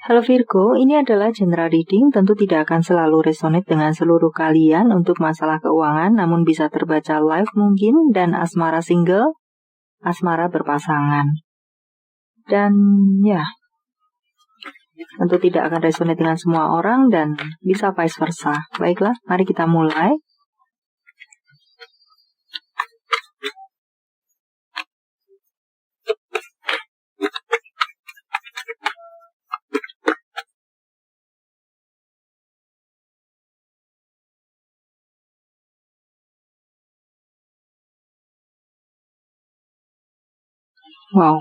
Halo Virgo, ini adalah general reading, tentu tidak akan selalu resonate dengan seluruh kalian untuk masalah keuangan, namun bisa terbaca live mungkin, dan asmara single, asmara berpasangan. Dan ya, tentu tidak akan resonate dengan semua orang dan bisa vice versa. Baiklah, mari kita mulai. Wow.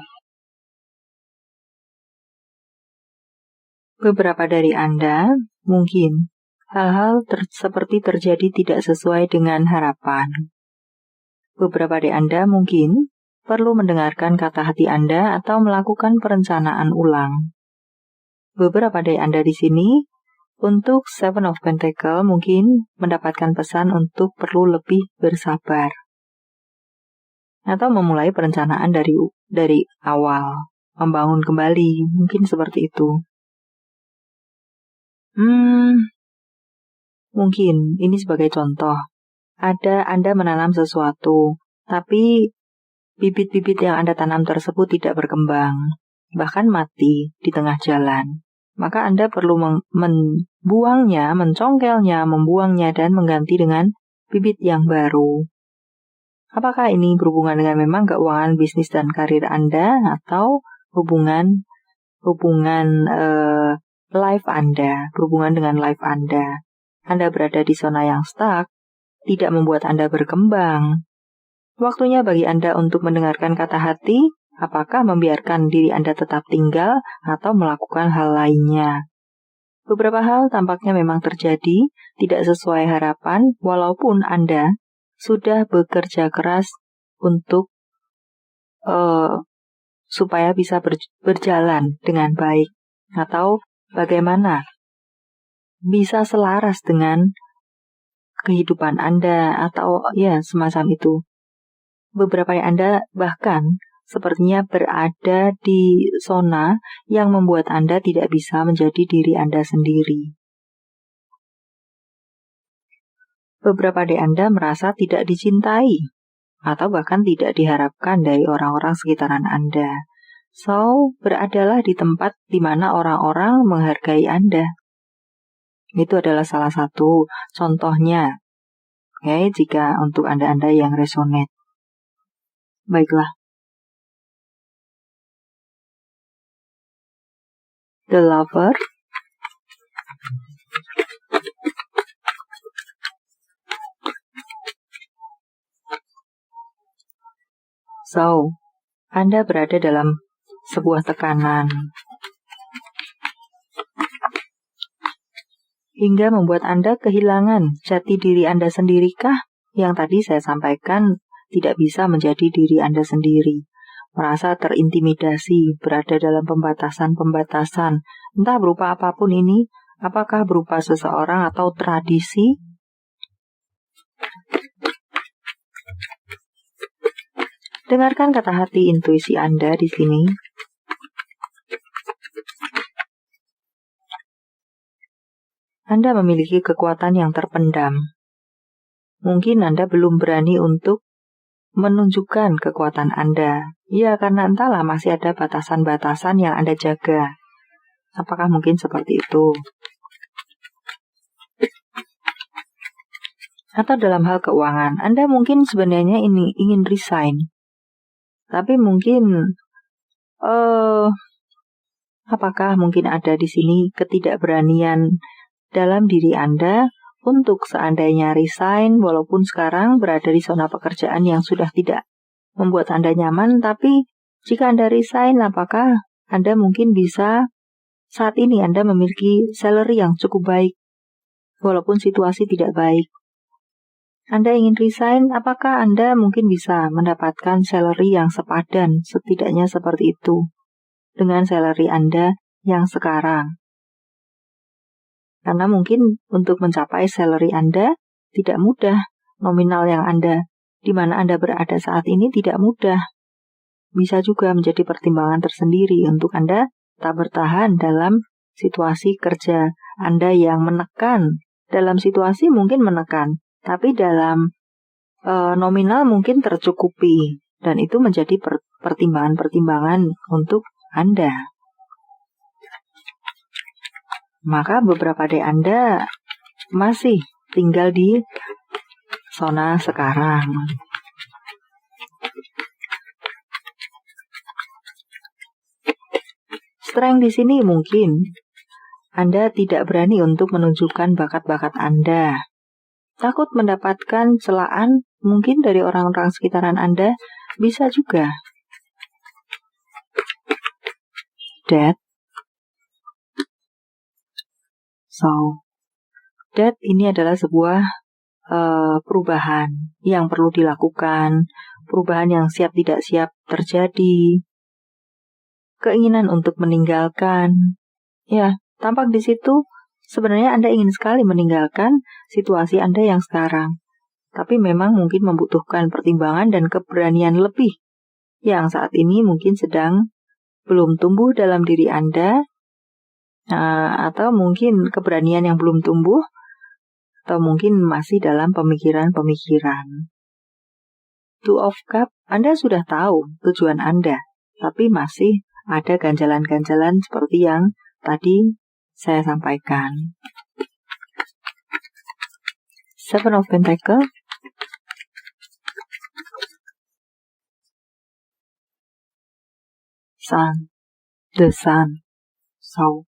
Beberapa dari Anda mungkin hal-hal seperti terjadi tidak sesuai dengan harapan. Beberapa dari Anda mungkin perlu mendengarkan kata hati Anda atau melakukan perencanaan ulang. Beberapa dari Anda di sini untuk Seven of Pentacle mungkin mendapatkan pesan untuk perlu lebih bersabar atau memulai perencanaan dari awal, membangun kembali, mungkin seperti itu. Mungkin ini sebagai contoh. Ada Anda menanam sesuatu, tapi bibit-bibit yang Anda tanam tersebut tidak berkembang, bahkan mati di tengah jalan. Maka Anda perlu membuangnya, mencongkelnya, membuangnya, dan mengganti dengan bibit yang baru. Apakah ini berhubungan dengan memang keuangan, bisnis, dan karir Anda, atau hubungan life Anda, berhubungan dengan life Anda? Anda berada di zona yang stuck, tidak membuat Anda berkembang. Waktunya bagi Anda untuk mendengarkan kata hati, apakah membiarkan diri Anda tetap tinggal atau melakukan hal lainnya. Beberapa hal tampaknya memang terjadi, tidak sesuai harapan, walaupun Anda sudah bekerja keras untuk supaya bisa berjalan dengan baik, atau bagaimana bisa selaras dengan kehidupan Anda, atau ya semacam itu. Beberapa dari Anda bahkan sepertinya berada di zona yang membuat Anda tidak bisa menjadi diri Anda sendiri. Beberapa dari Anda merasa tidak dicintai, atau bahkan tidak diharapkan dari orang-orang sekitaran Anda. So, beradalah di tempat di mana orang-orang menghargai Anda. Itu adalah salah satu contohnya. Oke, jika untuk Anda-Anda yang resonate. Baiklah. The Lover. So, Anda berada dalam sebuah tekanan hingga membuat Anda kehilangan jati diri Anda sendirikah? Yang tadi saya sampaikan tidak bisa menjadi diri Anda sendiri. Merasa terintimidasi, berada dalam pembatasan-pembatasan, entah berupa apapun ini, apakah berupa seseorang atau tradisi. Dengarkan kata hati intuisi Anda di sini. Anda memiliki kekuatan yang terpendam. Mungkin Anda belum berani untuk menunjukkan kekuatan Anda. Ya, karena entahlah masih ada batasan-batasan yang Anda jaga. Apakah mungkin seperti itu? Atau dalam hal keuangan, Anda mungkin sebenarnya ingin resign. Tapi mungkin apakah mungkin ada di sini ketidakberanian dalam diri Anda untuk seandainya resign, walaupun sekarang berada di zona pekerjaan yang sudah tidak membuat Anda nyaman, tapi jika Anda resign, apakah Anda mungkin bisa saat ini Anda memiliki salary yang cukup baik, walaupun situasi tidak baik. Anda ingin resign, apakah Anda mungkin bisa mendapatkan salary yang sepadan, setidaknya seperti itu, dengan salary Anda yang sekarang. Karena mungkin untuk mencapai salary Anda tidak mudah, nominal yang di mana Anda berada saat ini tidak mudah. Bisa juga menjadi pertimbangan tersendiri untuk Anda tak bertahan dalam situasi kerja Anda yang menekan. Dalam situasi mungkin menekan, tapi dalam nominal mungkin tercukupi. Dan itu menjadi pertimbangan-pertimbangan untuk Anda. Maka beberapa dari Anda masih tinggal di zona sekarang. Strength di sini mungkin Anda tidak berani untuk menunjukkan bakat-bakat Anda. Takut mendapatkan celaan mungkin dari orang-orang sekitaran Anda, bisa juga. That. So, that ini adalah sebuah perubahan yang perlu dilakukan, perubahan yang siap tidak siap terjadi, keinginan untuk meninggalkan. Ya, tampak di situ sebenarnya Anda ingin sekali meninggalkan situasi Anda yang sekarang. Tapi memang mungkin membutuhkan pertimbangan dan keberanian lebih yang saat ini mungkin sedang belum tumbuh dalam diri Anda, atau mungkin keberanian yang belum tumbuh, atau mungkin masih dalam pemikiran-pemikiran. Two of Cup, Anda sudah tahu tujuan Anda, tapi masih ada ganjalan-ganjalan seperti yang tadi saya sampaikan. Seven of Pentacles, Sun, the Sun. So,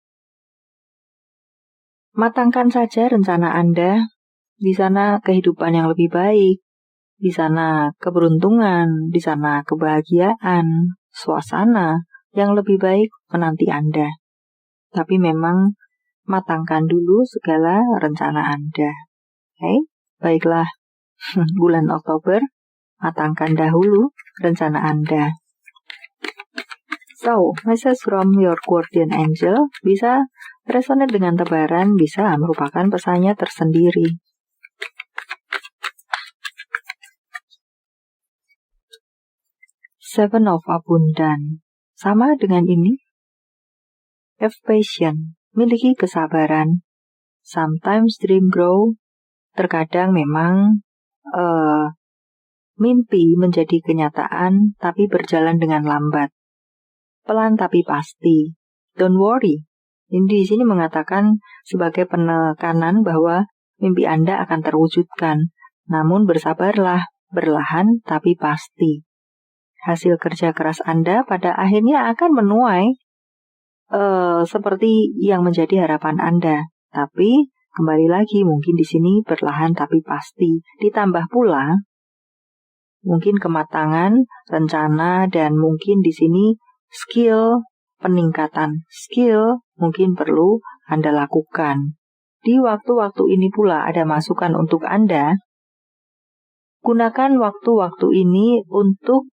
matangkan saja rencana Anda. Di sana kehidupan yang lebih baik, di sana keberuntungan, di sana kebahagiaan, suasana yang lebih baik menanti Anda. Tapi memang matangkan dulu segala rencana Anda. Oke, baiklah. Bulan Oktober, matangkan dahulu rencana Anda. So, message from your guardian angel bisa resonate dengan tebaran, bisa merupakan pesannya tersendiri. Seven of Abundance, sama dengan ini. Have patience, miliki kesabaran. Sometimes dream grow, terkadang memang mimpi menjadi kenyataan tapi berjalan dengan lambat. Pelan tapi pasti. Don't worry. Ini di sini mengatakan sebagai penekanan bahwa mimpi Anda akan terwujudkan. Namun bersabarlah, berlahan tapi pasti. Hasil kerja keras Anda pada akhirnya akan menuai seperti yang menjadi harapan Anda. Tapi kembali lagi mungkin di sini berlahan tapi pasti. Ditambah pula mungkin kematangan, rencana, dan mungkin di sini skill, peningkatan skill mungkin perlu Anda lakukan. Di waktu-waktu ini pula ada masukan untuk Anda. Gunakan waktu-waktu ini untuk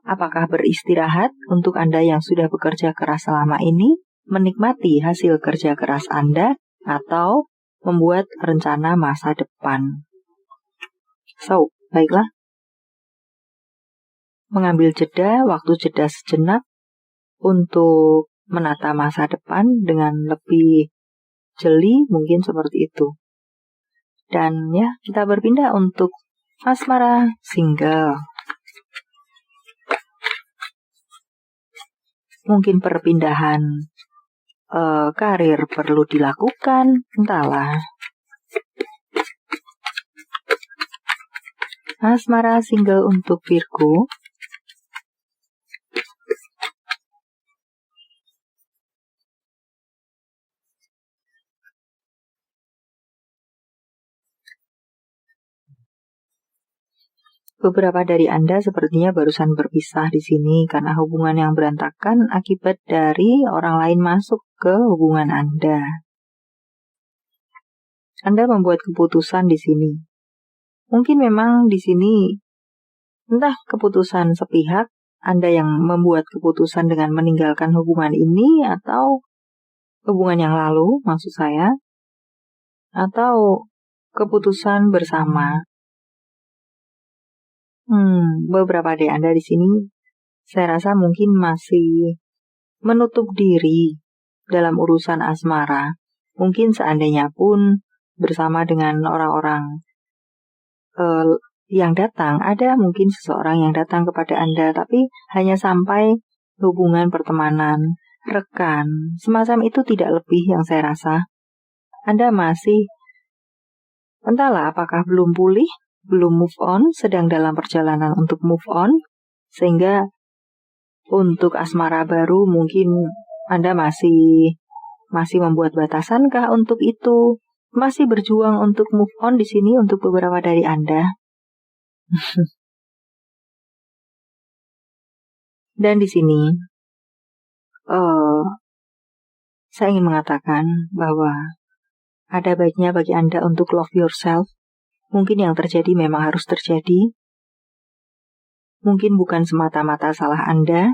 apakah beristirahat untuk Anda yang sudah bekerja keras selama ini, menikmati hasil kerja keras Anda, atau membuat rencana masa depan. So, baiklah. Mengambil jeda, waktu jeda sejenak untuk menata masa depan dengan lebih jeli, mungkin seperti itu. Dan ya, kita berpindah untuk asmara single. Mungkin perpindahan karir perlu dilakukan, entahlah. Asmara single untuk Virgo. Beberapa dari Anda sepertinya barusan berpisah di sini karena hubungan yang berantakan akibat dari orang lain masuk ke hubungan Anda. Anda membuat keputusan di sini. Mungkin memang di sini entah keputusan sepihak, Anda yang membuat keputusan dengan meninggalkan hubungan ini atau hubungan yang lalu, maksud saya, atau keputusan bersama. Beberapa dari Anda di sini, saya rasa mungkin masih menutup diri dalam urusan asmara. Mungkin seandainya pun bersama dengan orang-orang yang datang, ada mungkin seseorang yang datang kepada Anda, tapi hanya sampai hubungan pertemanan, rekan, semacam itu tidak lebih yang saya rasa. Anda masih, entahlah apakah belum pulih, belum move on, sedang dalam perjalanan untuk move on, sehingga untuk asmara baru mungkin Anda masih membuat batasankah untuk itu? Masih berjuang untuk move on di sini untuk beberapa dari Anda. Dan di sini saya ingin mengatakan bahwa ada baiknya bagi Anda untuk love yourself. Mungkin yang terjadi memang harus terjadi. Mungkin bukan semata-mata salah Anda.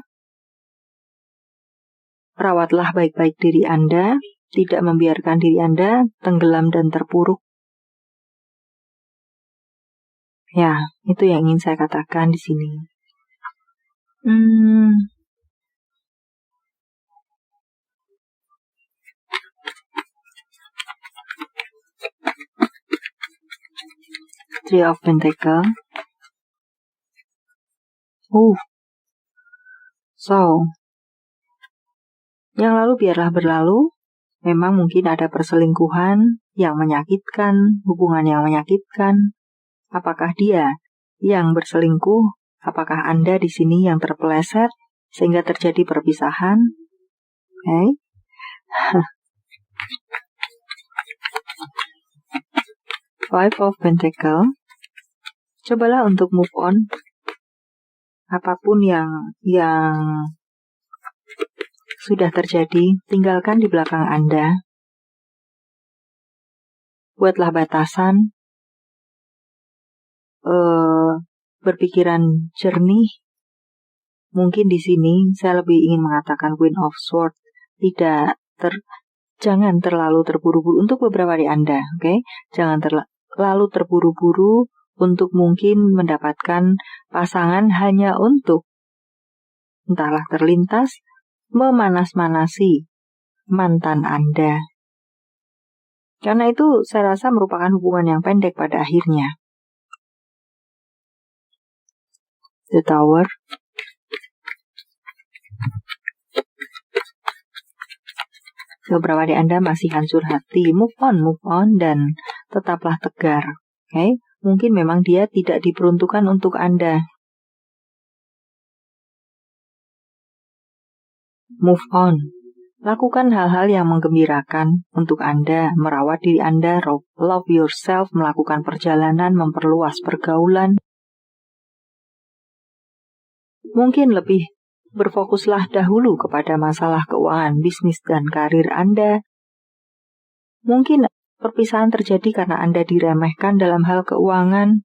Rawatlah baik-baik diri Anda, tidak membiarkan diri Anda tenggelam dan terpuruk. Ya, itu yang ingin saya katakan di sini. Three of Pentacles. So, yang lalu biarlah berlalu. Memang mungkin ada perselingkuhan yang menyakitkan, hubungan yang menyakitkan. Apakah dia yang berselingkuh? Apakah Anda di sini yang terpeleset sehingga terjadi perpisahan? Five of Pentacles. Cobalah untuk move on. Apapun yang sudah terjadi, tinggalkan di belakang Anda. Buatlah batasan. Berpikiran jernih. Mungkin di sini saya lebih ingin mengatakan Queen of Swords. Jangan terlalu terburu-buru untuk beberapa dari Anda, oke? Jangan terlalu terburu-buru untuk mungkin mendapatkan pasangan hanya untuk entahlah terlintas memanas-manasi mantan Anda. Karena itu saya rasa merupakan hubungan yang pendek pada akhirnya. The Tower. Beberapa dari Anda masih hancur hati. Move on dan tetaplah tegar. Okay? Mungkin memang dia tidak diperuntukkan untuk Anda. Move on. Lakukan hal-hal yang menggembirakan untuk Anda, merawat diri Anda, love yourself, melakukan perjalanan, memperluas pergaulan. Mungkin lebih berfokuslah dahulu kepada masalah keuangan, bisnis, dan karir Anda. Mungkin perpisahan terjadi karena Anda diremehkan dalam hal keuangan,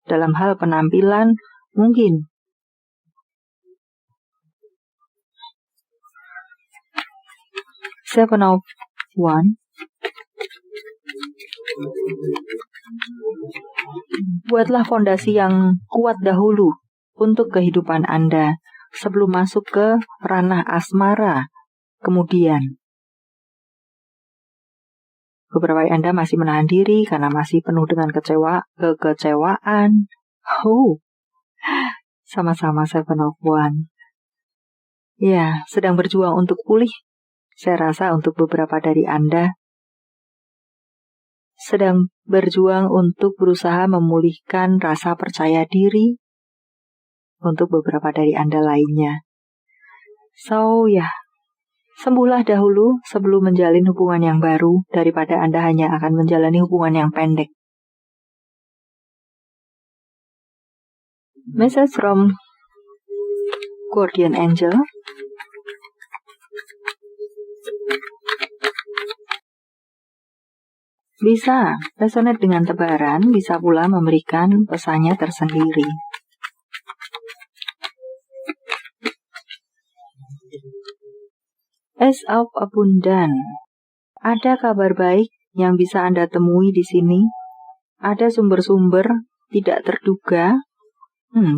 dalam hal penampilan, mungkin. Seven of Wands. Buatlah fondasi yang kuat dahulu untuk kehidupan Anda sebelum masuk ke ranah asmara. Kemudian, beberapa dari Anda masih menahan diri karena masih penuh dengan kekecewaan. Sama-sama Seven of Wands. Ya, sedang berjuang untuk pulih. Saya rasa untuk beberapa dari Anda sedang berjuang untuk berusaha memulihkan rasa percaya diri. Untuk beberapa dari Anda lainnya. Sembuhlah dahulu sebelum menjalin hubungan yang baru daripada Anda hanya akan menjalani hubungan yang pendek. Message from Guardian Angel. Bisa resonate dengan tebaran, bisa pula memberikan pesannya tersendiri. Ace of Abundance. Ada kabar baik yang bisa Anda temui di sini. Ada sumber-sumber tidak terduga.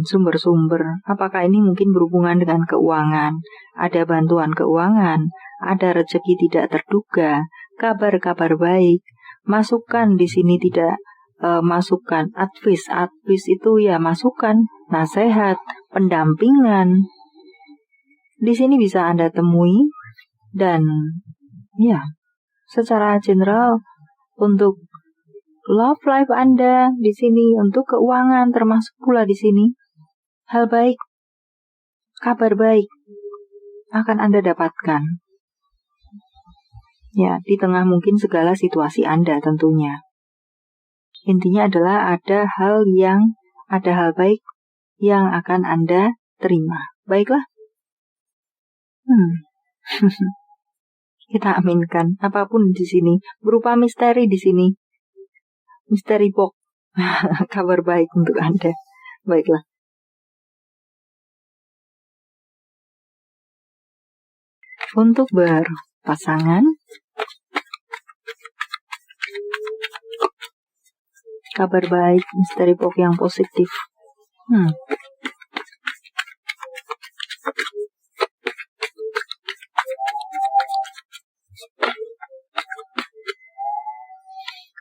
Sumber-sumber. Apakah ini mungkin berhubungan dengan keuangan? Ada bantuan keuangan ada rezeki tidak terduga, kabar-kabar baik, masukan di sini tidak masukan, advice itu ya masukan, nasihat, pendampingan. Di sini bisa Anda temui dan ya, secara general untuk love life Anda di sini, untuk keuangan termasuk pula di sini, hal baik, kabar baik akan Anda dapatkan. Ya, di tengah mungkin segala situasi Anda tentunya. Intinya adalah ada hal baik yang akan Anda terima. Baiklah. Kita aminkan apapun di sini berupa misteri di sini. Misteri box. Kabar baik untuk Anda. Baiklah. Untuk berpasangan, kabar baik, misteri box yang positif.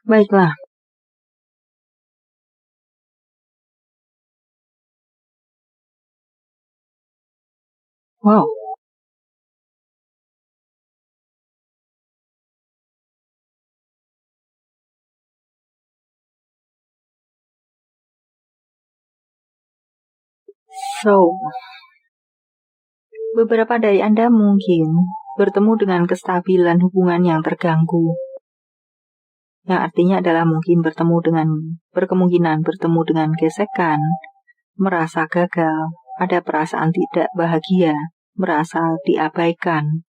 Baiklah. Wow. So, beberapa dari Anda mungkin bertemu dengan kestabilan hubungan yang terganggu. Yang artinya adalah mungkin berkemungkinan bertemu dengan gesekan, merasa gagal, ada perasaan tidak bahagia, merasa diabaikan,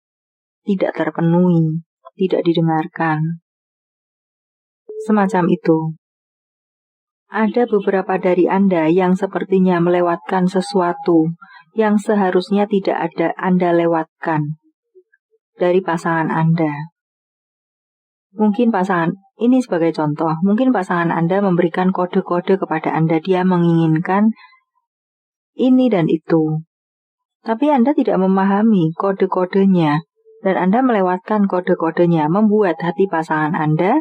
tidak terpenuhi, tidak didengarkan. Semacam itu. Ada beberapa dari Anda yang sepertinya melewatkan sesuatu yang seharusnya tidak ada Anda lewatkan dari pasangan Anda. Mungkin ini sebagai contoh, mungkin pasangan Anda memberikan kode-kode kepada Anda, dia menginginkan ini dan itu. Tapi Anda tidak memahami kode-kodenya, dan Anda melewatkan kode-kodenya, membuat hati pasangan Anda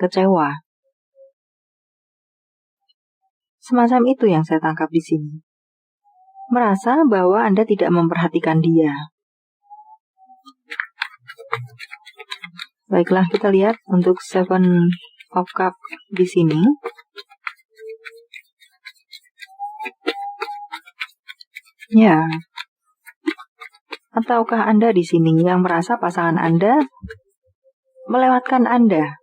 kecewa. Semacam itu yang saya tangkap di sini. Merasa bahwa Anda tidak memperhatikan dia. Baiklah, kita lihat untuk Seven of Cups di sini. Ya. Ataukah Anda di sini yang merasa pasangan Anda melewatkan Anda?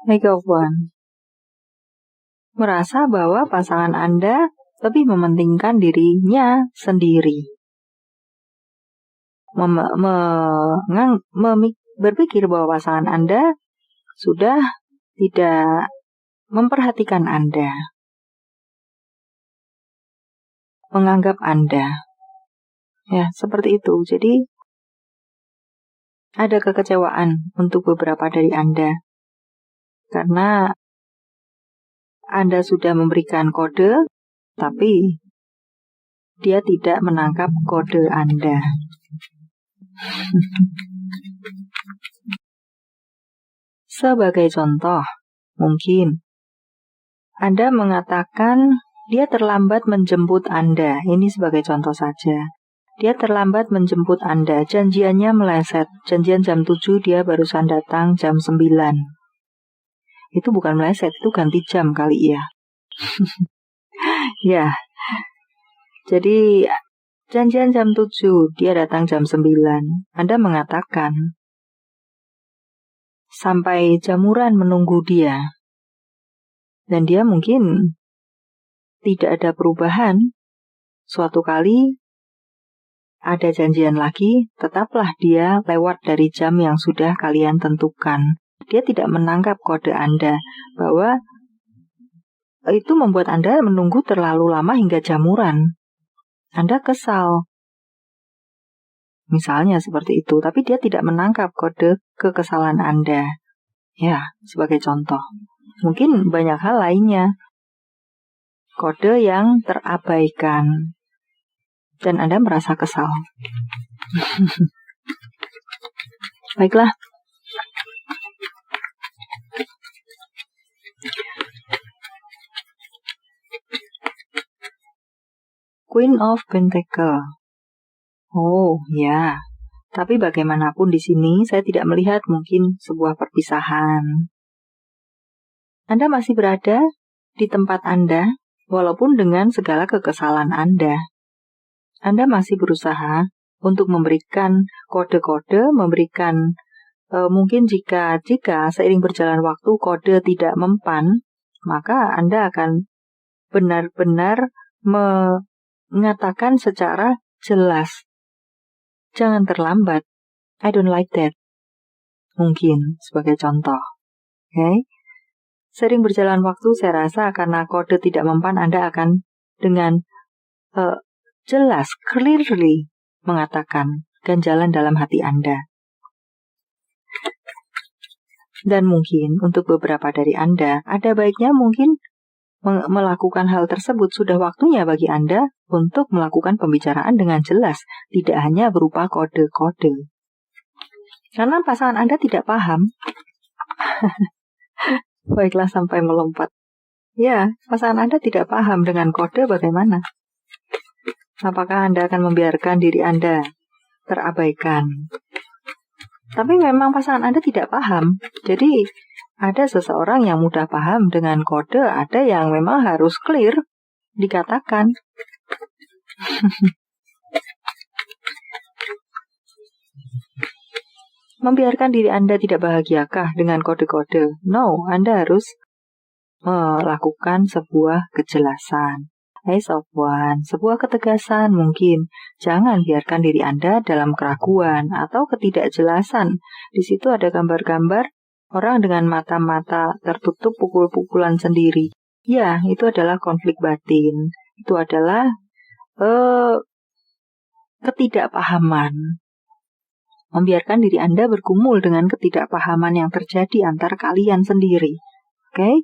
Make of One. Merasa bahwa pasangan Anda lebih mementingkan dirinya sendiri. Berpikir bahwa pasangan Anda sudah tidak memperhatikan Anda, menganggap Anda. Ya, seperti itu. Jadi, ada kekecewaan untuk beberapa dari Anda. Karena Anda sudah memberikan kode, tapi dia tidak menangkap kode Anda. Sebagai contoh, mungkin Anda mengatakan dia terlambat menjemput Anda. Ini sebagai contoh saja. Dia terlambat menjemput Anda, janjiannya meleset. Janjian jam 7, dia barusan datang jam 9. Itu bukan meleset, itu ganti jam kali ya. Ya. Jadi janjian jam 7, dia datang jam 9. Anda mengatakan sampai jamuran menunggu dia. Dan dia mungkin tidak ada perubahan. Suatu kali ada janjian lagi, tetaplah dia lewat dari jam yang sudah kalian tentukan. Dia tidak menangkap kode Anda bahwa itu membuat Anda menunggu terlalu lama hingga jamuran. Anda kesal. Misalnya seperti itu, tapi dia tidak menangkap kode kekesalan Anda. Ya, sebagai contoh. Mungkin banyak hal lainnya. Kode yang terabaikan. Dan Anda merasa kesal. Baiklah. Queen of Pentacle. Oh, ya. Tapi bagaimanapun di sini saya tidak melihat mungkin sebuah perpisahan. Anda masih berada di tempat Anda, walaupun dengan segala kekesalan Anda. Anda masih berusaha untuk memberikan kode-kode, memberikan mungkin jika seiring berjalan waktu kode tidak mempan, maka Anda akan benar-benar mengatakan secara jelas, jangan terlambat, I don't like that. Mungkin sebagai contoh. Okay? Sering berjalan waktu, saya rasa karena kode tidak mempan, Anda akan dengan jelas, clearly mengatakan ganjalan dalam hati Anda. Dan mungkin untuk beberapa dari Anda, ada baiknya mungkin melakukan hal tersebut. Sudah waktunya bagi Anda untuk melakukan pembicaraan dengan jelas, tidak hanya berupa kode-kode. Karena pasangan Anda tidak paham. Baiklah, sampai melompat. Ya, pasangan Anda tidak paham dengan kode bagaimana. Apakah Anda akan membiarkan diri Anda terabaikan? Tapi memang pasangan Anda tidak paham. Jadi ada seseorang yang mudah paham dengan kode, ada yang memang harus clear dikatakan. Membiarkan diri Anda tidak bahagiakah dengan kode-kode? No, Anda harus melakukan sebuah kejelasan. Ace of Wands, sebuah ketegasan mungkin. Jangan biarkan diri Anda dalam keraguan atau ketidakjelasan. Di situ ada gambar-gambar orang dengan mata-mata tertutup, pukul-pukulan sendiri. Ya, itu adalah konflik batin. Itu adalah ketidakpahaman. Membiarkan diri Anda bergumul dengan ketidakpahaman yang terjadi antar kalian sendiri. Oke?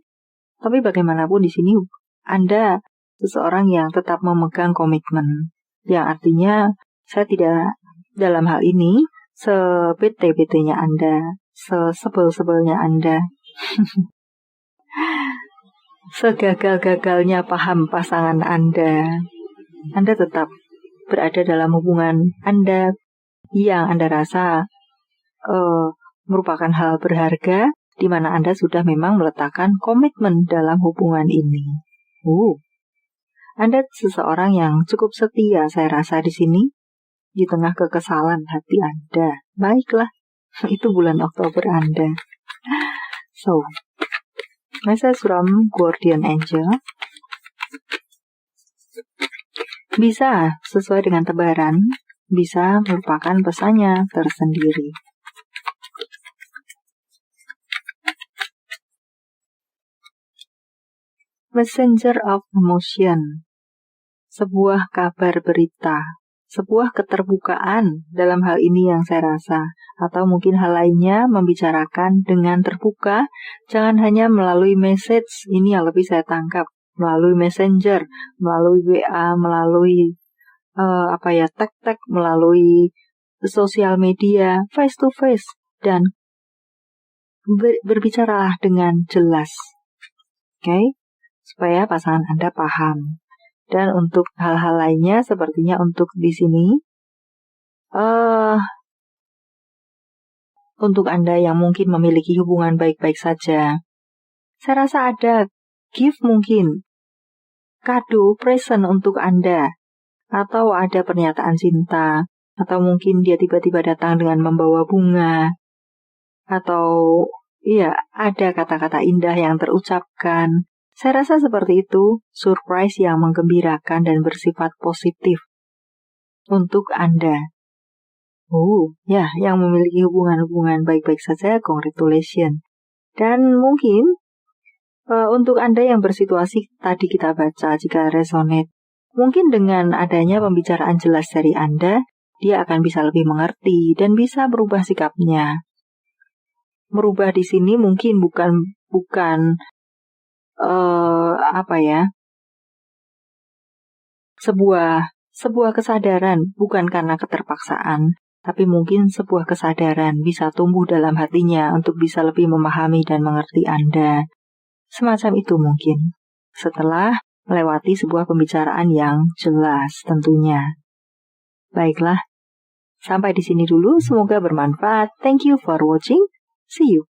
Tapi bagaimanapun di sini Anda seseorang yang tetap memegang komitmen. Yang artinya saya tidak dalam hal ini sebete-betenya Anda, sesebel-sebelnya Anda, segagal-gagalnya paham pasangan Anda. Anda tetap berada dalam hubungan Anda yang Anda rasa merupakan hal berharga, di mana Anda sudah memang meletakkan komitmen dalam hubungan ini. Anda seseorang yang cukup setia, saya rasa di sini, di tengah kekesalan hati Anda. Baiklah, itu bulan Oktober Anda. So, message from Guardian Angel. Bisa sesuai dengan tebaran, bisa merupakan pesannya tersendiri. Messenger of Emotion. Sebuah kabar berita, sebuah keterbukaan dalam hal ini yang saya rasa, atau mungkin hal lainnya membicarakan dengan terbuka, jangan hanya melalui message, ini yang lebih saya tangkap, melalui messenger, melalui WA, melalui tag-tag, melalui sosial media, face to face, dan berbicaralah dengan jelas, oke? Supaya pasangan Anda paham. Dan untuk hal-hal lainnya sepertinya untuk di sini untuk Anda yang mungkin memiliki hubungan baik-baik saja, saya rasa ada gift mungkin, kado, present untuk Anda, atau ada pernyataan cinta, atau mungkin dia tiba-tiba datang dengan membawa bunga, atau ada kata-kata indah yang terucapkan. Saya rasa seperti itu, surprise yang menggembirakan dan bersifat positif untuk Anda. Yang memiliki hubungan-hubungan baik-baik saja, congratulations. Dan mungkin untuk Anda yang bersituasi tadi kita baca, jika resonate, mungkin dengan adanya pembicaraan jelas dari Anda, dia akan bisa lebih mengerti dan bisa berubah sikapnya. Merubah di sini mungkin bukan sebuah Sebuah kesadaran bukan karena keterpaksaan, tapi mungkin sebuah kesadaran bisa tumbuh dalam hatinya untuk bisa lebih memahami dan mengerti Anda. Semacam itu mungkin, setelah melewati sebuah pembicaraan yang jelas tentunya. Baiklah, sampai di sini dulu, semoga bermanfaat. Thank you for watching. See you.